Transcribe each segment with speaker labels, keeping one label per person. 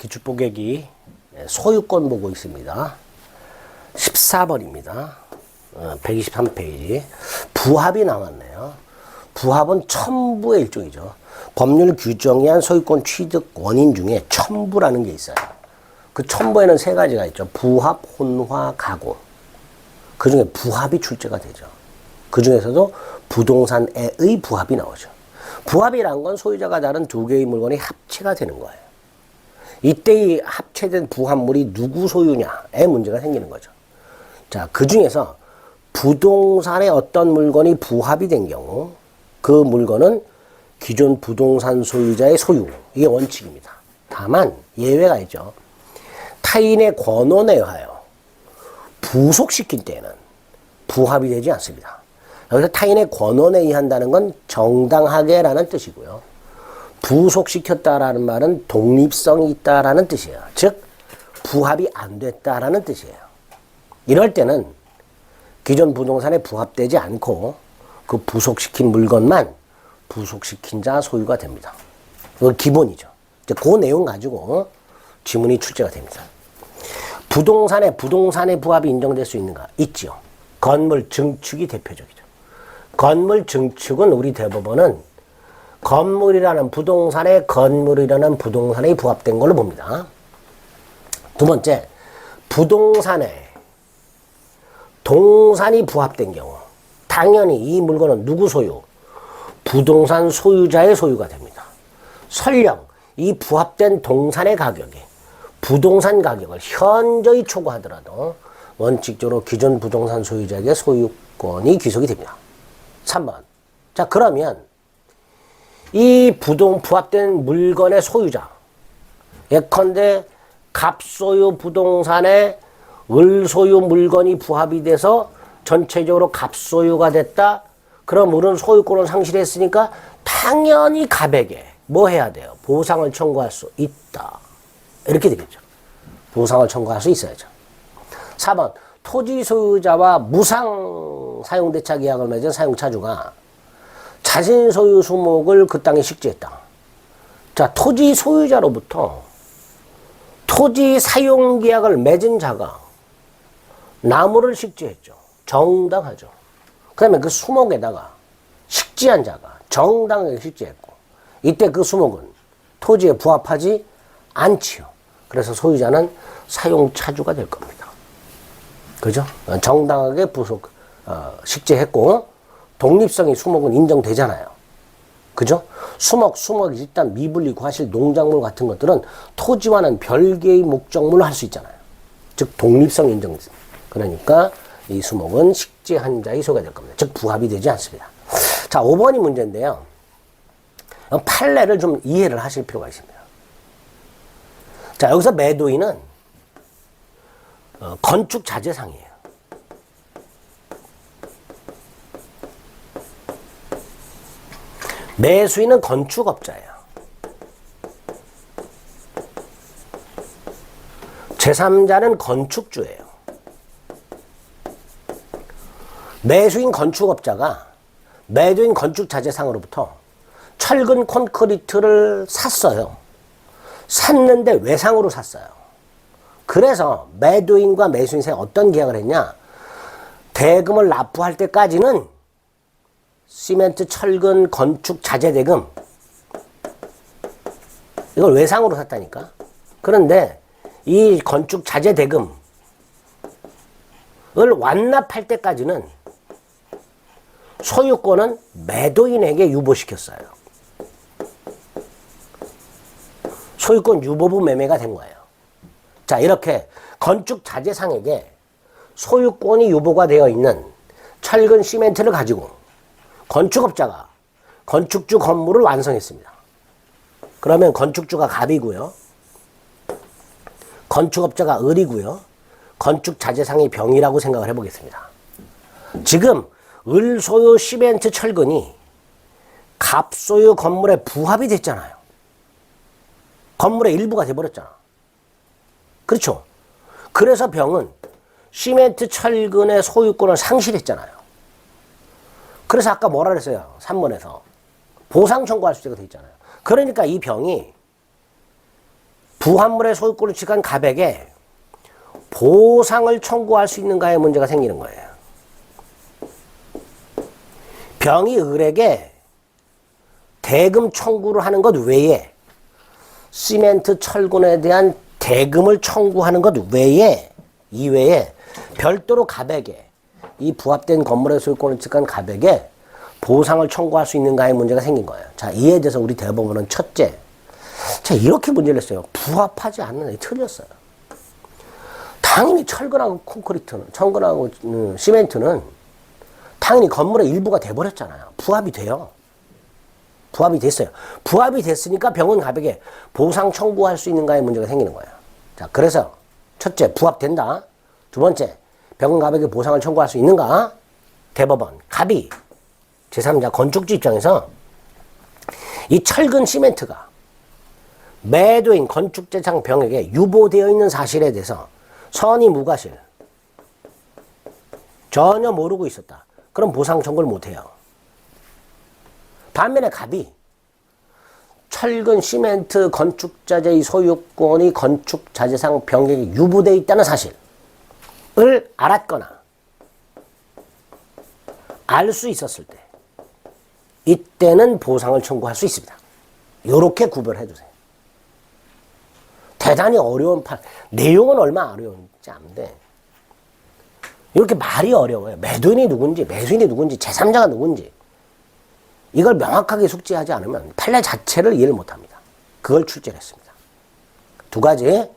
Speaker 1: 기출보객이 소유권 보고 있습니다. 14번입니다. 123페이지. 부합이 나왔네요. 부합은 첨부의 일종이죠. 법률 규정에 한 소유권 취득 원인 중에 첨부라는 게 있어요. 그 첨부에는 세 가지가 있죠. 부합, 혼화, 가공. 그 중에 부합이 출제가 되죠. 그 중에서도 부동산의 부합이 나오죠. 부합이란 건 소유자가 다른 두 개의 물건이 합체가 되는 거예요. 이때 이 합체된 부합물이 누구 소유냐에 문제가 생기는 거죠. 자, 그 중에서 부동산의 어떤 물건이 부합이 된 경우 그 물건은 기존 부동산 소유자의 소유. 이게 원칙입니다. 다만 예외가 있죠. 타인의 권원에 의하여 부속시킨 때에는 부합이 되지 않습니다. 여기서 타인의 권원에 의한다는 건 정당하게라는 뜻이고요. 부속시켰다라는 말은 독립성이 있다라는 뜻이에요. 즉 부합이 안 됐다라는 뜻이에요. 이럴 때는 기존 부동산에 부합되지 않고 그 부속시킨 물건만 부속시킨 자 소유가 됩니다. 그건 기본이죠. 이제 그 내용 가지고 지문이 출제가 됩니다. 부동산의 부합이 인정될 수 있는가? 있지요. 건물 증축이 대표적이죠. 건물 증축은 우리 대법원은 건물이라는 부동산에 부합된 걸로 봅니다. 두 번째, 부동산에 동산이 부합된 경우 당연히 이 물건은 누구 소유? 부동산 소유자의 소유가 됩니다. 설령 이 부합된 동산의 가격이 부동산 가격을 현저히 초과하더라도 원칙적으로 기존 부동산 소유자에게 소유권이 귀속이 됩니다. 3번. 자, 그러면 이 부합된 물건의 소유자, 예컨대 갑소유 부동산에 을소유 물건이 부합이 돼서 전체적으로 갑소유가 됐다. 그럼 을은 소유권을 상실했으니까 당연히 갑에게 뭐 해야 돼요? 보상을 청구할 수 있다. 이렇게 되겠죠. 보상을 청구할 수 있어야죠. 4번. 토지 소유자와 무상 사용대차 계약을 맺은 사용차주가 자신 소유 수목을 그 땅에 식지했다. 자, 토지 소유자로부터 토지 사용 계약을 맺은 자가 나무를 식지했죠. 정당하죠. 그 다음에 그 수목에다가 식지한 자가 정당하게 식지했고 이때 그 수목은 토지에 부합하지 않지요. 그래서 소유자는 사용차주가 될 겁니다. 그죠? 정당하게 식재했고 독립성이 수목은 인정되잖아요. 그죠? 수목이 일단 미분리 과실 농작물 같은 것들은 토지와는 별개의 목적물로 할 수 있잖아요. 즉 독립성 인정. 그러니까 이 수목은 식재한 자의 소유가 될 겁니다. 즉 부합이 되지 않습니다. 자, 5번이 문제인데요. 판례를 좀 이해를 하실 필요가 있습니다. 자, 여기서 매도인은 건축 자재상이에요. 매수인은 건축업자예요. 제3자는 건축주예요. 매수인 건축업자가 매도인 건축자재상으로부터 철근 콘크리트를 샀어요. 샀는데 외상으로 샀어요. 그래서 매도인과 매수인 사이에 어떤 계약을 했냐? 대금을 납부할 때까지는 시멘트, 철근, 건축 자재 대금 이걸 외상으로 샀다니까. 그런데 이 건축 자재 대금을 완납할 때까지는 소유권은 매도인에게 유보시켰어요. 소유권 유보부 매매가 된 거예요. 자, 이렇게 건축 자재상에게 소유권이 유보가 되어 있는 철근 시멘트를 가지고 건축업자가 건축주 건물을 완성했습니다. 그러면 건축주가 갑이고요. 건축업자가 을이고요. 건축 자재상이 병이라고 생각을 해보겠습니다. 지금 을 소유 시멘트 철근이 갑 소유 건물에 부합이 됐잖아요. 건물의 일부가 돼버렸잖아. 그렇죠? 그래서 병은 시멘트 철근의 소유권을 상실했잖아요. 그래서 아까 뭐라 그랬어요? 3번에서 보상 청구할 수가 돼 있잖아요. 그러니까 이 병이 부합물의 소유권을 취득한 갑에게 보상을 청구할 수 있는가의 문제가 생기는 거예요. 병이 을에게 대금 청구를 하는 것 외에 시멘트 철근에 대한 대금을 청구하는 것 외에 이외에 별도로 갑에게 이 부합된 건물의 소유권을 취득한 갑에게 보상을 청구할 수 있는가의 문제가 생긴 거예요. 자, 이에 대해서 우리 대법원은 첫째, 자, 이렇게 문제를 했어요. 부합하지 않는 애 틀렸어요. 당연히 철근하고 콘크리트는, 철근하고 시멘트는 당연히 건물의 일부가 돼버렸잖아요. 부합이 돼요. 부합이 됐어요. 부합이 됐으니까 병은 갑에게 보상 청구할 수 있는가의 문제가 생기는 거예요. 자, 그래서 첫째, 부합된다. 두 번째, 병은 갑에게 보상을 청구할 수 있는가? 대법원, 갑이 제3자 건축주 입장에서 이 철근 시멘트가 매도인 건축재상 병에게 유보되어 있는 사실에 대해서 선의 무과실 전혀 모르고 있었다. 그럼 보상 청구를 못해요. 반면에 갑이 철근 시멘트 건축자재의 소유권이 건축자재상 병에게 유보되어 있다는 사실을 알았거나 알 수 있었을 때 이때는 보상을 청구할 수 있습니다. 이렇게 구별해 주세요. 대단히 어려운 판, 내용은 얼마나 어려운지 아는데 이렇게 말이 어려워요. 매도인이 누군지, 매수인이 누군지, 제3자가 누군지 이걸 명확하게 숙지하지 않으면 판례 자체를 이해를 못합니다. 그걸 출제했습니다. 두 가지,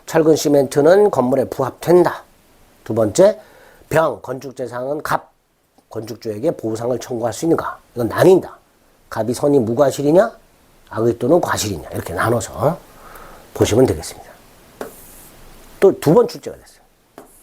Speaker 1: 철근 시멘트는 건물에 부합된다. 두 번째, 병, 건축재상은 갑, 건축주에게 보상을 청구할 수 있는가? 이건 나뉜다. 갑이 선이 무과실이냐? 악의 또는 과실이냐? 이렇게 나눠서 보시면 되겠습니다. 또 두 번 출제가 됐어요.